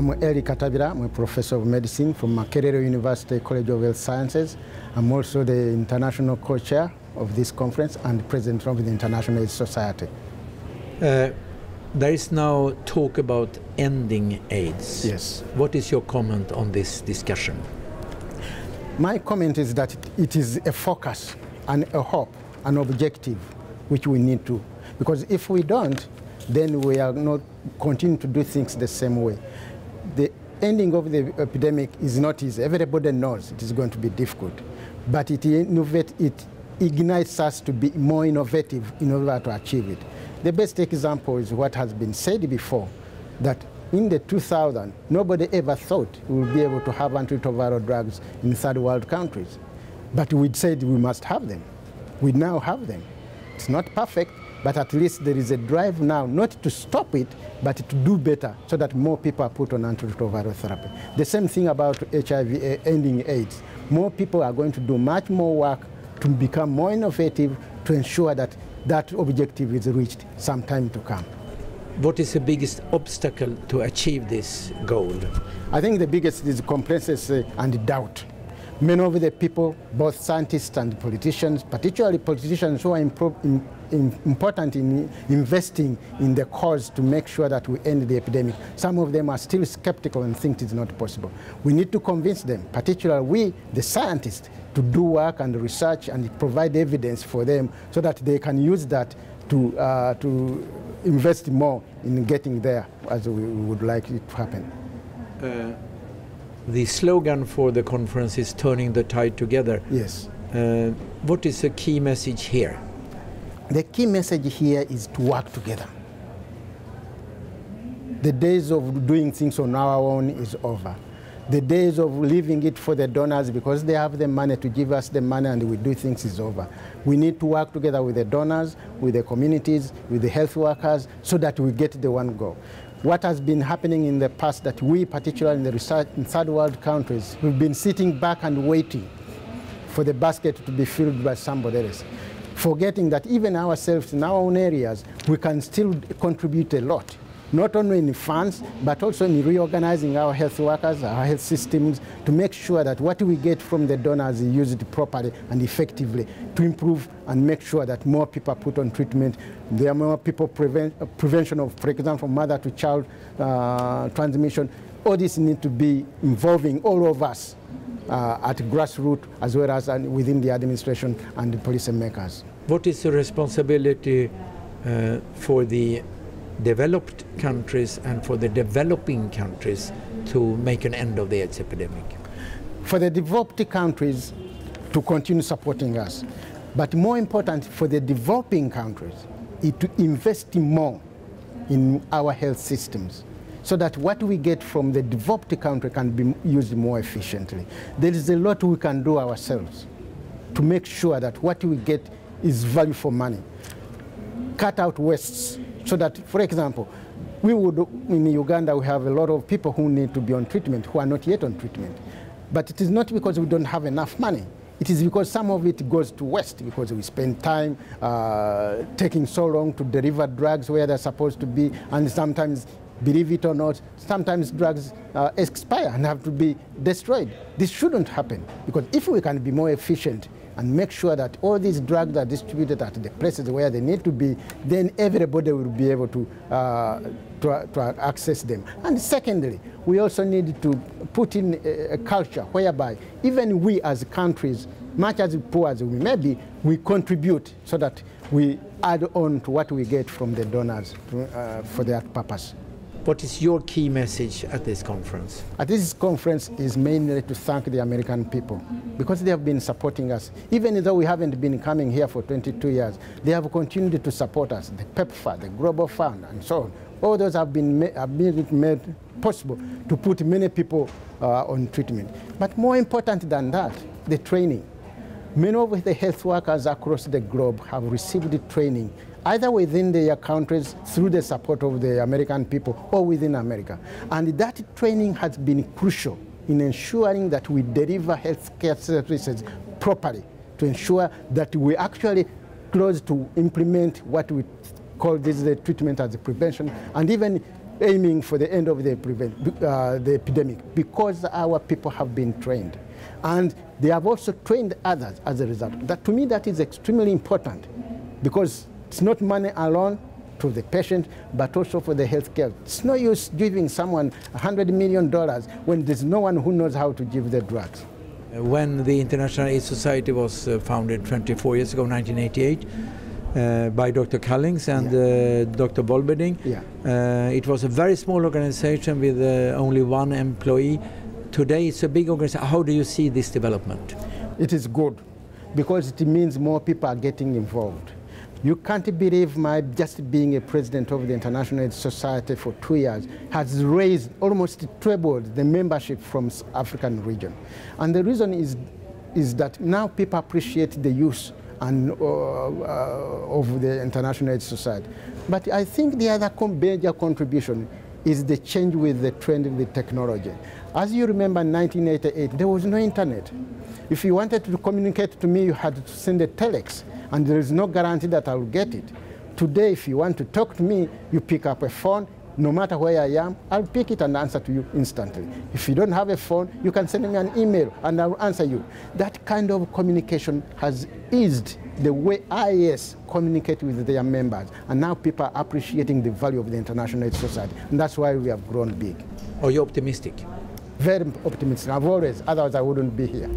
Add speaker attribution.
Speaker 1: I'm Elly Katabira. I'm a professor of medicine from Makerere University College of Health Sciences. I'm also the international co-chair of this conference and president of the International AIDS Society.
Speaker 2: There is now talk about ending AIDS.
Speaker 1: Yes.
Speaker 2: What is your comment on this discussion?
Speaker 1: My comment is that it is a focus and a hope, an objective, which we need to. Because if we don't, then we are not continuing to do things the same way. The ending of the epidemic is not easy. Everybody knows it is going to be difficult. But it ignites us to be more innovative in order to achieve it. The best example is what has been said before, that in the 2000s, nobody ever thought we would be able to have antiretroviral drugs in third world countries. But we said we must have them. We now have them. It's not perfect, but at least there is a drive now not to stop it, but to do better so that more people are put on antiretroviral therapy. The same thing about HIV, ending AIDS. More people are going to do much more work to become more innovative to ensure that that objective is reached some time to come.
Speaker 2: What is the biggest obstacle to achieve this goal?
Speaker 1: I think the biggest is complacency and doubt. Many of the people, both scientists and politicians, particularly politicians who are important in investing in the cause to make sure that we end the epidemic, some of them are still skeptical and think it's not possible. We need to convince them, particularly we, the scientists, to do work and research and provide evidence for them so that they can use that to invest more in getting there as we would like it to happen.
Speaker 2: The slogan for the conference is turning the tide together.
Speaker 1: Yes.
Speaker 2: What is the key message here?
Speaker 1: The key message here is to work together. The days of doing things on our own is over. The days of leaving it for the donors because they have the money to give us the money and we do things is over. We need to work together with the donors, with the communities, with the health workers so that we get the one goal. What has been happening in the past that we, particularly in the research in third world countries, we've been sitting back and waiting for the basket to be filled by somebody else, forgetting that even ourselves in our own areas, we can still contribute a lot, not only in funds, but also in reorganizing our health workers, our health systems, to make sure that what we get from the donors is used properly and effectively to improve and make sure that more people are put on treatment. There are more people prevention of, for example, mother-to-child transmission. All this needs to be involving all of us at grassroots as well as within the administration and the policymakers.
Speaker 2: What is the responsibility for the developed countries and for the developing countries to make an end of the AIDS epidemic?
Speaker 1: For the developed countries to continue supporting us, but more important for the developing countries is to invest more in our health systems so that what we get from the developed country can be used more efficiently. There is a lot we can do ourselves to make sure that what we get is value for money. Cut out wastes. So that, for example, in Uganda, we have a lot of people who need to be on treatment, who are not yet on treatment. But it is not because we don't have enough money. It is because some of it goes to waste, because we spend time taking so long to deliver drugs where they're supposed to be, and sometimes, believe it or not, sometimes drugs expire and have to be destroyed. This shouldn't happen, because if we can be more efficient and make sure that all these drugs are distributed at the places where they need to be, then everybody will be able to access them. And secondly, we also need to put in a culture whereby even we as countries, much as poor as we may be, we contribute so that we add on to what we get from the donors for that purpose.
Speaker 2: What is your key message at this conference?
Speaker 1: At this conference is mainly to thank the American people because they have been supporting us. Even though we haven't been coming here for 22 years, they have continued to support us. The PEPFAR, the Global Fund, and so on. All those have been made possible to put many people on treatment. But more important than that, the training. Many of the health workers across the globe have received training either within their countries through the support of the American people or within America. And that training has been crucial in ensuring that we deliver healthcare services properly, to ensure that we actually close to implement what we call this the treatment as a prevention, and even aiming for the end of the epidemic, because our people have been trained. And they have also trained others as a result. That, to me, that is extremely important, because it's not money alone to the patient, but also for the healthcare. It's no use giving someone $100 million when there's no one who knows how to give the drugs.
Speaker 2: When the International AIDS Society was founded 24 years ago, 1988, by Dr. Cullings and Dr. Bolberding, it was a very small organization with only one employee. Today it's a big organization. How do you see this development?
Speaker 1: It is good, because it means more people are getting involved. You can't believe my just being a president of the International AIDS Society for 2 years has raised, almost trebled, the membership from African region. And the reason is that now people appreciate the use and, of the International AIDS Society. But I think the other major contribution is the change with the trend of the technology. As you remember, in 1988, there was no internet. If you wanted to communicate to me, you had to send a telex, and there is no guarantee that I will get it. Today, if you want to talk to me, you pick up a phone. No matter where I am, I'll pick it and answer to you instantly. If you don't have a phone, you can send me an email and I'll answer you. That kind of communication has eased the way IAS communicate with their members. And now people are appreciating the value of the International AIDS Society. And that's why we have grown big.
Speaker 2: Are you optimistic?
Speaker 1: Very optimistic. I've always, otherwise I wouldn't be here.